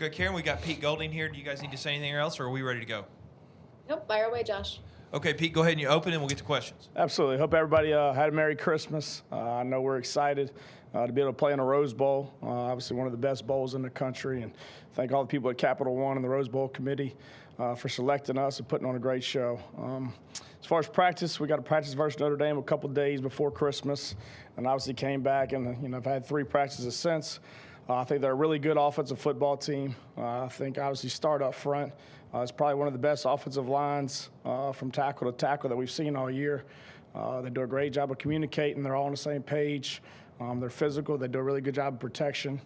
Okay, Karen, we got Pete Golding here. Do you guys need to say anything else, or are we ready to go? Nope, fire away, Josh. Okay, Pete, go ahead and you open, and we'll get to questions. Absolutely. Hope everybody had a Merry Christmas. I know we're excited to be able to play in a Rose Bowl, obviously one of the best bowls in the country, and thank all the people at Capital One and the Rose Bowl committee for selecting us and putting on a great show. As far as practice, we got to practice versus Notre Dame a couple days before Christmas, and obviously came back, and I've had 3 practices since. I think they're a really good offensive football team. I think obviously start up front. It's probably one of the best offensive lines from tackle to tackle that we've seen all year. They do a great job of communicating. They're all on the same page. They're physical. They do a really good job of protection.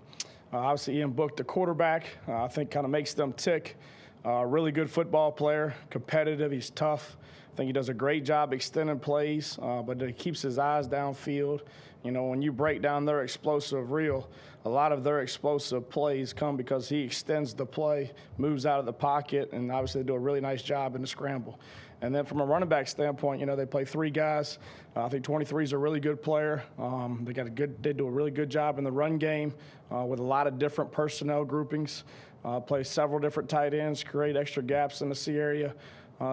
Obviously, Ian Book, the quarterback, I think kind of makes them tick. Really good football player, competitive. He's tough. I think he does a great job extending plays, but he keeps his eyes downfield. When you break down their explosive reel, a lot of their explosive plays come because he extends the play, moves out of the pocket, and obviously they do a really nice job in the scramble. And then from a running back standpoint, they play 3 guys. I think 23 is a really good player. They do a really good job in the run game with a lot of different personnel groupings. Play several different tight ends, create extra gaps in the C area.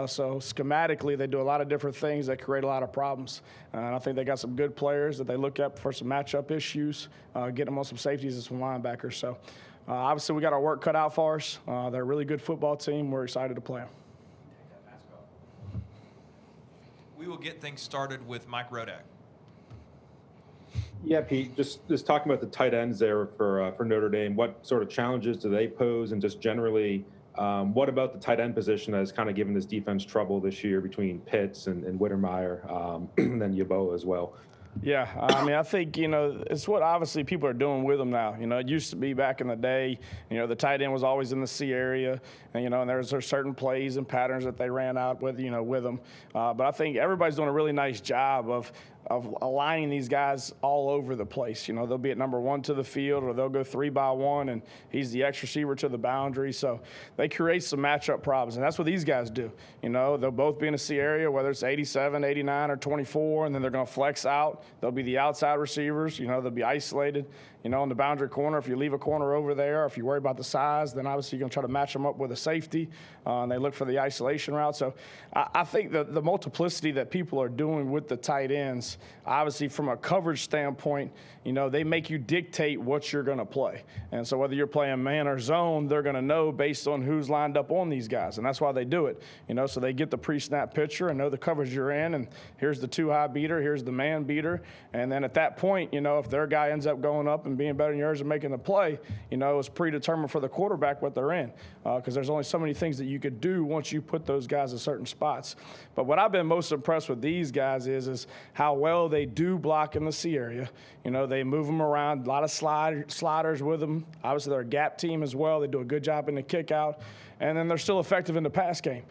So schematically, they do a lot of different things that create a lot of problems. And I think they got some good players that they look at for some matchup issues, get them on some safeties and some linebackers. So obviously, we got our work cut out for us. They're a really good football team. We're excited to play them. We will get things started with Mike Rodak. Yeah, Pete, just talking about the tight ends there for Notre Dame, what sort of challenges do they pose, and just generally, what about the tight end position that has kind of given this defense trouble this year between Pitts and Wittermeyer, and then Yeboah as well? Yeah, I think, it's what obviously people are doing with them now. It used to be back in the day, the tight end was always in the C area, and, and there's certain plays and patterns that they ran out with, with them. But I think everybody's doing a really nice job of aligning these guys all over the place. They'll be at number 1 to the field, or they'll go 3 by 1, and he's the X receiver to the boundary. So they create some matchup problems, and that's what these guys do. They'll both be in a C area, whether it's 87, 89, or 24, and then they're going to flex out. They'll be the outside receivers. They'll be isolated. On the boundary corner, if you leave a corner over there, if you worry about the size, then obviously you're going to try to match them up with a safety, and they look for the isolation route. So I think the multiplicity that people are doing with the tight ends, obviously from a coverage standpoint, they make you dictate what you're going to play. And so whether you're playing man or zone, they're going to know based on who's lined up on these guys, and that's why they do it. So they get the pre-snap picture and know the coverage you're in, and here's the 2-high beater, here's the man beater, and then at that point, if their guy ends up going up and being better than yours and making the play, it's predetermined for the quarterback what they're in, because there's only so many things that you could do once you put those guys in certain spots. But what I've been most impressed with these guys is how well they do block in the C area. They move them around, a lot of sliders with them. Obviously, they're a gap team as well. They do a good job in the kick out, and then they're still effective in the pass game.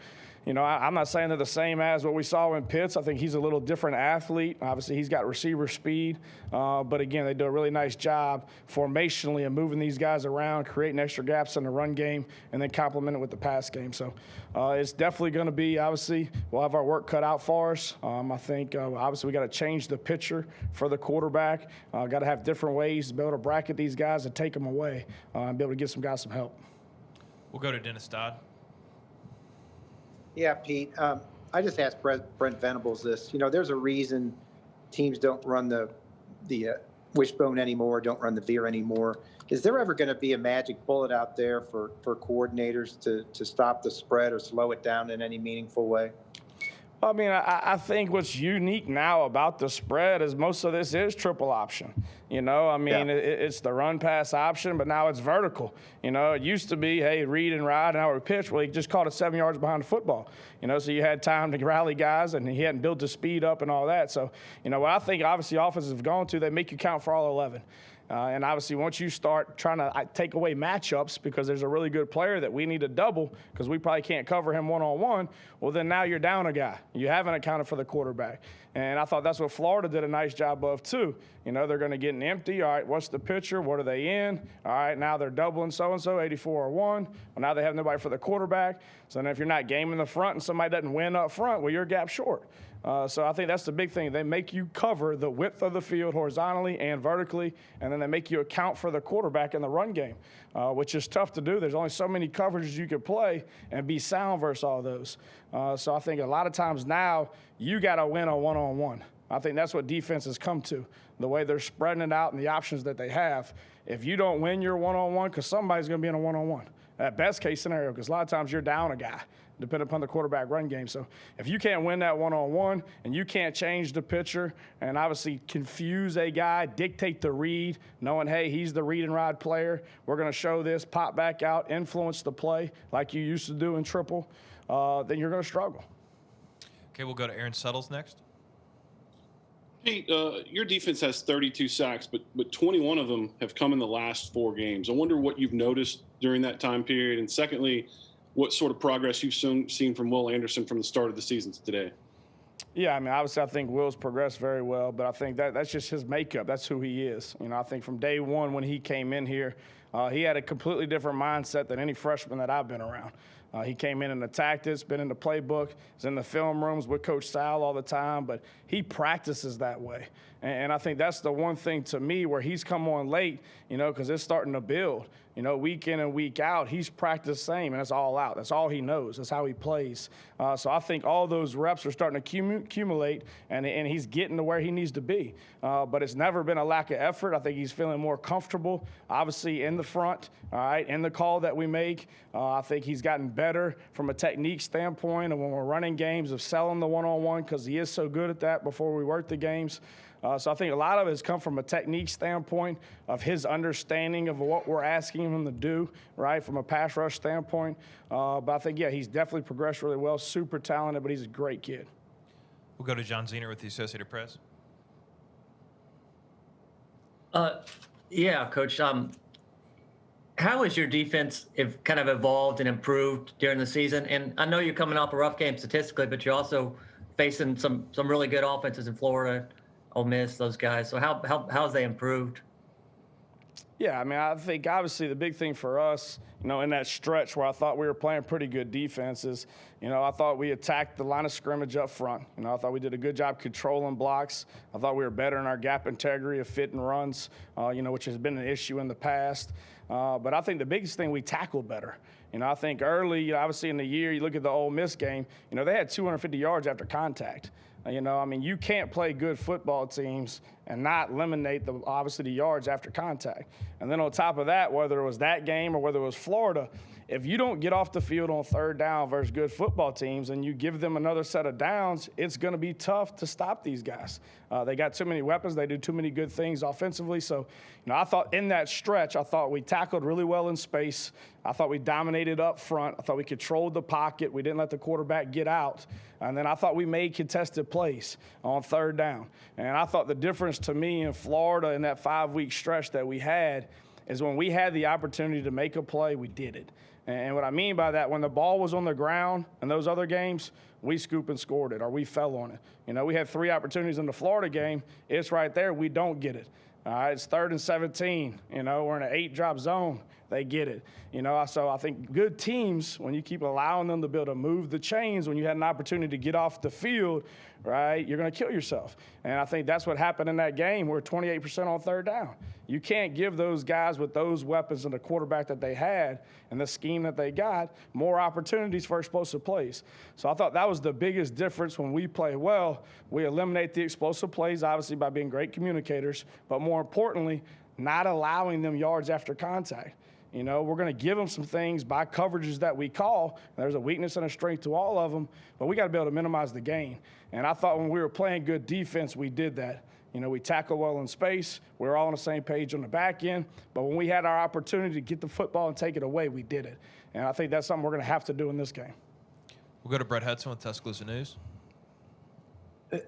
I'm not saying they're the same as what we saw in Pitts. I think he's a little different athlete. Obviously, he's got receiver speed. But, again, they do a really nice job formationally of moving these guys around, creating extra gaps in the run game, and then complement it with the pass game. So it's definitely going to be, obviously, we'll have our work cut out for us. I think, obviously, we got to change the picture for the quarterback. Got to have different ways to be able to bracket these guys and take them away and be able to give some guys some help. We'll go to Dennis Dodd. Yeah, Pete. I just asked Brent Venables this. There's a reason teams don't run the wishbone anymore, don't run the veer anymore. Is there ever going to be a magic bullet out there for coordinators to stop the spread or slow it down in any meaningful way? I think what's unique now about the spread is most of this is triple option. It's the run-pass option, but now it's vertical. It used to be, hey, read and ride, and now we pitch. Well, he just caught it 7 yards behind the football. So you had time to rally guys, and he hadn't built the speed up and all that. So, what I think, obviously, offenses have gone to, they make you count for all 11. And obviously, once you start trying to take away matchups because there's a really good player that we need to double because we probably can't cover him one-on-one, well, then now you're down a guy. You haven't accounted for the quarterback. And I thought that's what Florida did a nice job of, too. They're going to get an empty. All right, what's the picture? What are they in? All right, now they're doubling so-and-so, 84 or 1. Well, now they have nobody for the quarterback. So then if you're not gaming the front and somebody doesn't win up front, well, you're gap short. So I think that's the big thing. They make you cover the width of the field horizontally and vertically, and then they make you account for the quarterback in the run game, which is tough to do. There's only so many coverages you can play and be sound versus all those. So I think a lot of times now you got to win a one-on-one. I think that's what defense has come to, the way they're spreading it out and the options that they have. If you don't win your one-on-one, because somebody's going to be in a one-on-one. That best case scenario, because a lot of times you're down a guy, depending upon the quarterback run game. So if you can't win that one-on-one and you can't change the pitcher and obviously confuse a guy, dictate the read, knowing, hey, he's the read and ride player, we're going to show this, pop back out, influence the play like you used to do in triple, then you're going to struggle. Okay, we'll go to Aaron Settles next. Hey, your defense has 32 sacks, but 21 of them have come in the last 4 games. I wonder what you've noticed during that time period, and secondly, what sort of progress you've seen from Will Anderson from the start of the season to today. Yeah, I mean, obviously I think Will's progressed very well, but I think that's just his makeup. That's who he is. You know, I think from day one when he came in here, he had a completely different mindset than any freshman that I've been around. He came in and attacked it, been in the playbook, is in the film rooms with Coach Sal all the time, but he practices that way. And I think that's the one thing to me where he's come on late, you know, because it's starting to build. You know, week in and week out, he's practiced the same, and it's all out. That's all he knows. That's how he plays. So I think all those reps are starting to accumulate, and he's getting to where he needs to be. But it's never been a lack of effort. I think he's feeling more comfortable, obviously, in the front, all right, in the call that we make. I think he's gotten better from a technique standpoint, and when we're running games of selling the one-on-one, because he is so good at that before we work the games. So I think a lot of it has come from a technique standpoint of his understanding of what we're asking him to do, right, from a pass rush standpoint. But I think, yeah, he's definitely progressed really well, super talented, but he's a great kid. We'll go to John Zener with the Associated Press. Yeah, Coach. How has your defense kind of evolved and improved during the season? And I know you're coming off a rough game statistically, but you're also facing some really good offenses in Florida, Ole Miss, those guys. So how has they improved? Yeah, I mean, I think obviously the big thing for us, you know, in that stretch where I thought we were playing pretty good defenses, you know, I thought we attacked the line of scrimmage up front. You know, I thought we did a good job controlling blocks. I thought we were better in our gap integrity of fit and runs, you know, which has been an issue in the past. But I think the biggest thing, we tackled better. You know, I think early, you know, obviously in the year, you look at the Ole Miss game, you know, they had 250 yards after contact. You know, I mean, you can't play good football teams and not eliminate obviously the yards after contact. And then on top of that, whether it was that game or whether it was Florida, if you don't get off the field on third down versus good football teams and you give them another set of downs, it's going to be tough to stop these guys. They got too many weapons. They do too many good things offensively. So, you know, I thought in that stretch, I thought we tackled really well in space. I thought we dominated up front. I thought we controlled the pocket. We didn't let the quarterback get out. And then I thought we made contested plays on third down. And I thought the difference to me in Florida in that 5-week stretch that we had is when we had the opportunity to make a play, we did it. And what I mean by that, when the ball was on the ground in those other games, we scoop and scored it, or we fell on it. You know, we had 3 opportunities in the Florida game. It's right there. We don't get it. All right, it's 3rd and 17. You know, we're in an 8-drop zone. They get it. You know, so I think good teams, when you keep allowing them to be able to move the chains, when you had an opportunity to get off the field, right, you're going to kill yourself. And I think that's what happened in that game. We're 28% on third down. You can't give those guys with those weapons and the quarterback that they had and the scheme that they got more opportunities for explosive plays. So I thought that was the biggest difference when we play well. We eliminate the explosive plays, obviously, by being great communicators, but more importantly, not allowing them yards after contact. You know, we're going to give them some things by coverages that we call. There's a weakness and a strength to all of them, but we got to be able to minimize the gain. And I thought when we were playing good defense, we did that. You know, we tackle well in space. We were all on the same page on the back end. But when we had our opportunity to get the football and take it away, we did it. And I think that's something we're going to have to do in this game. We'll go to Brett Hudson with Tuscaloosa News.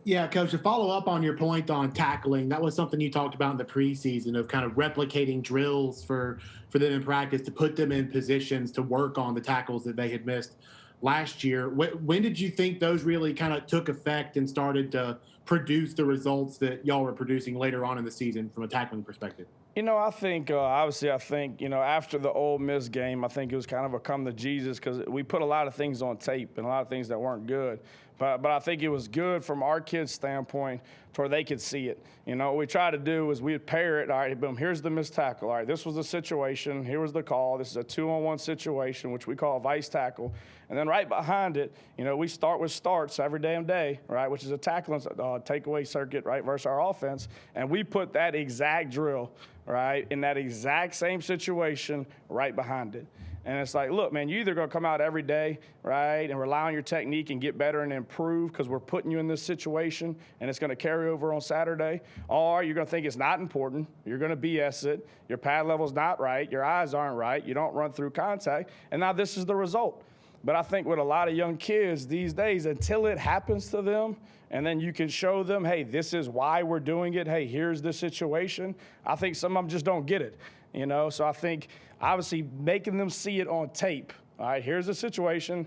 Yeah, Coach, to follow up on your point on tackling, that was something you talked about in the preseason of kind of replicating drills for them in practice to put them in positions to work on the tackles that they had missed last year. When did you think those really kind of took effect and started to produce the results that y'all were producing later on in the season from a tackling perspective? You know, I think, obviously, you know, after the Ole Miss game, I think it was kind of a come to Jesus because we put a lot of things on tape and a lot of things that weren't good. But I think it was good from our kids' standpoint to where they could see it. You know, what we try to do is we'd pair it. All right, boom, here's the missed tackle. All right, this was the situation. Here was the call. This is a 2-on-1 situation, which we call a vice tackle. And then right behind it, you know, we start with starts every damn day, right, which is a tackling takeaway circuit, right, versus our offense. And we put that exact drill, right, in that exact same situation right behind it. And it's like, look, man, you either going to come out every day, right, and rely on your technique and get better and improve because we're putting you in this situation and it's going to carry over on Saturday, or you're going to think it's not important. You're going to BS it. Your pad level's not right. Your eyes aren't right. You don't run through contact. And now this is the result. But I think with a lot of young kids these days, until it happens to them, and then you can show them, hey, this is why we're doing it. Hey, here's the situation. I think some of them just don't get it, you know. So I think obviously making them see it on tape. All right, here's the situation.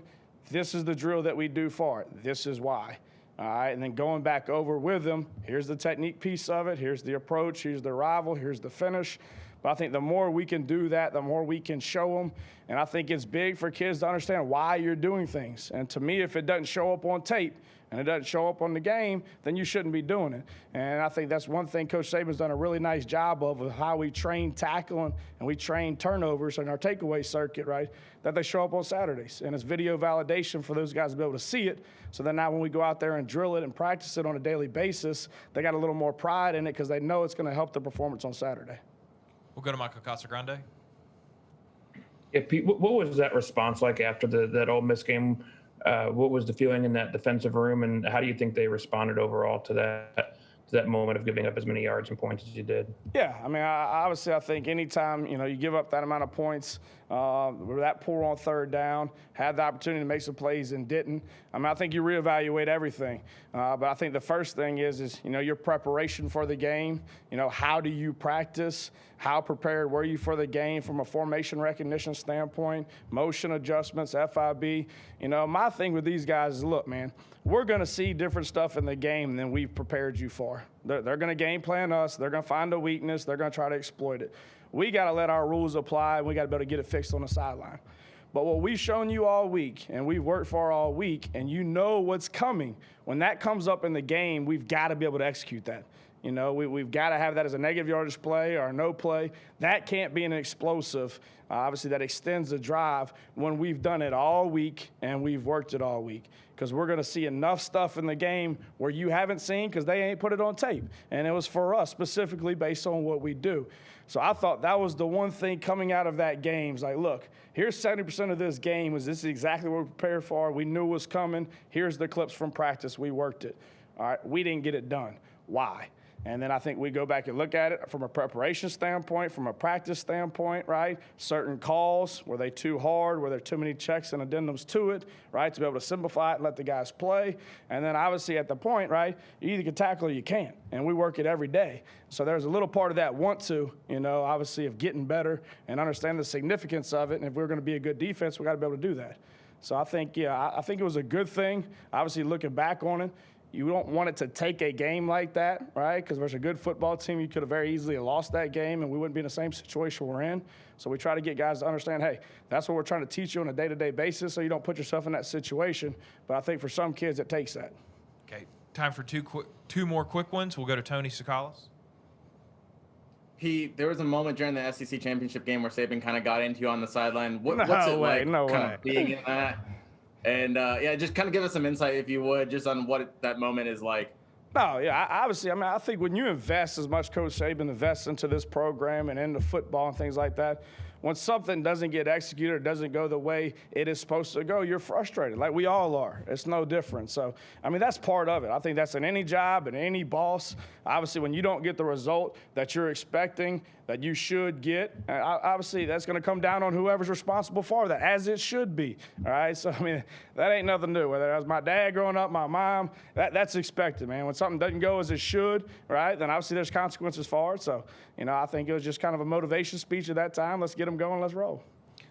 This is the drill that we do for it. This is why. All right, and then going back over with them, here's the technique piece of it. Here's the approach. Here's the arrival. Here's the finish. But I think the more we can do that, the more we can show them. And I think it's big for kids to understand why you're doing things. And to me, if it doesn't show up on tape and it doesn't show up on the game, then you shouldn't be doing it. And I think that's one thing Coach Saban's done a really nice job of how we train tackling and we train turnovers in our takeaway circuit, right, that they show up on Saturdays. And it's video validation for those guys to be able to see it. So then now when we go out there and drill it and practice it on a daily basis, they got a little more pride in it because they know it's going to help the performance on Saturday. We'll go to Michael Casagrande. Yeah, Pete, what was that response like after that Ole Miss game? What was the feeling in that defensive room, and how do you think they responded overall to that moment of giving up as many yards and points as you did? Yeah, I mean, obviously, I think anytime, you know, you give up that amount of points, we're that poor on third down, had the opportunity to make some plays and didn't. I mean, I think you reevaluate everything. But I think the first thing is, you know, your preparation for the game. You know, how do you practice? How prepared were you for the game from a formation recognition standpoint, motion adjustments, FIB? You know, my thing with these guys is, look, man, we're going to see different stuff in the game than we've prepared you for. They're going to game plan us. They're going to find a weakness. They're going to try to exploit it. We got to let our rules apply, and we got to be able to get it fixed on the sideline. But what we've shown you all week, and we've worked for all week, and you know what's coming, when that comes up in the game, we've got to be able to execute that. You know, we've got to have that as a negative yardage play or a no play. That can't be an explosive, obviously, that extends the drive when we've done it all week and we've worked it all week. Because we're going to see enough stuff in the game where you haven't seen because they ain't put it on tape. And it was for us specifically based on what we do. So I thought that was the one thing coming out of that game. It's like, look, here's 70% of this game. This is exactly what we prepared for. We knew it was coming. Here's the clips from practice. We worked it. All right, we didn't get it done. Why? And then I think we go back and look at it from a preparation standpoint, from a practice standpoint, right? Certain calls, were they too hard? Were there too many checks and addendums to it, right? To be able to simplify it and let the guys play. And then obviously at the point, right, you either can tackle or you can't. And we work it every day. So there's a little part of that want to, you know, obviously of getting better and understand the significance of it. And if we're going to be a good defense, we got to be able to do that. So I think, yeah, I think it was a good thing. Obviously looking back on it, you don't want it to take a game like that, right? Because there's a good football team. You could have very easily lost that game, and we wouldn't be in the same situation we're in. So we try to get guys to understand, hey, that's what we're trying to teach you on a day-to-day basis so you don't put yourself in that situation. But I think for some kids, it takes that. Okay, time for two more quick ones. We'll go to Tony Sakalas. Pete, there was a moment during the SEC championship game where Saban kind of got into you on the sideline. What's it like kind of being in that? And, yeah, just kind of give us some insight, if you would, just on what that moment is like. No, yeah, obviously, I mean, I think when you invest as much Coach Saban invests into this program and into football and things like that, when something doesn't get executed or doesn't go the way it is supposed to go, you're frustrated, like we all are. It's no different. So, I mean, that's part of it. I think that's in any job and any boss. Obviously, when you don't get the result that you're expecting, that you should get, obviously, that's going to come down on whoever's responsible for that, as it should be. All right? So, I mean, that ain't nothing new. Whether that was my dad growing up, my mom, that's expected, man. When something doesn't go as it should, right, then obviously there's consequences for it. So, you know, I think it was just kind of a motivation speech at that time. Let's get them going. Let's roll.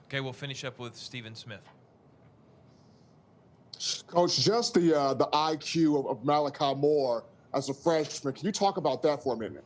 Okay, we'll finish up with Stephen Smith. Coach, just the IQ of Malachi Moore as a freshman. Can you talk about that for a minute?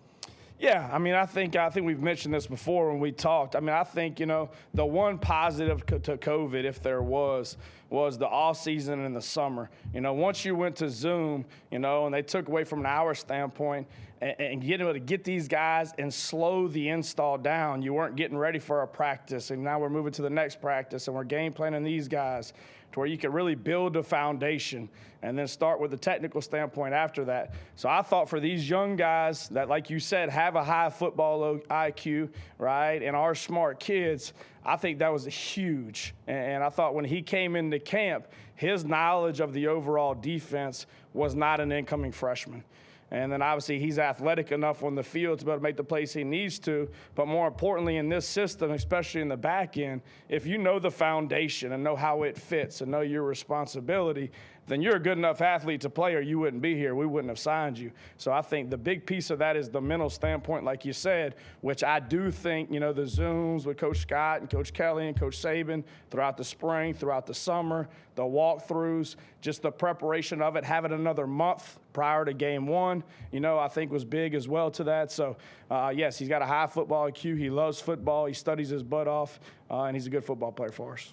Yeah, I mean, I think we've mentioned this before when we talked. I mean, I think, the one positive to COVID, if there was the off season in the summer. Once you went to Zoom, and they took away from an hour standpoint and get able to get these guys and slow the install down. You weren't getting ready for a practice, and now we're moving to the next practice, and we're game planning these guys to where you could really build a foundation and then start with the technical standpoint after that. So I thought for these young guys that, like you said, have a high football IQ, right, and are smart kids, I think that was huge. And I thought when he came into camp, his knowledge of the overall defense was not an incoming freshman. And then obviously he's athletic enough on the field to be able to make the plays he needs to. But more importantly, in this system, especially in the back end, if you know the foundation and know how it fits and know your responsibility, then you're a good enough athlete to play or you wouldn't be here. We wouldn't have signed you. So I think the big piece of that is the mental standpoint, like you said, which I do think, the Zooms with Coach Scott and Coach Kelly and Coach Saban throughout the spring, throughout the summer, the walkthroughs, just the preparation of it, having another month prior to game one, I think was big as well to that. So, yes, he's got a high football IQ. He loves football. He studies his butt off, and he's a good football player for us.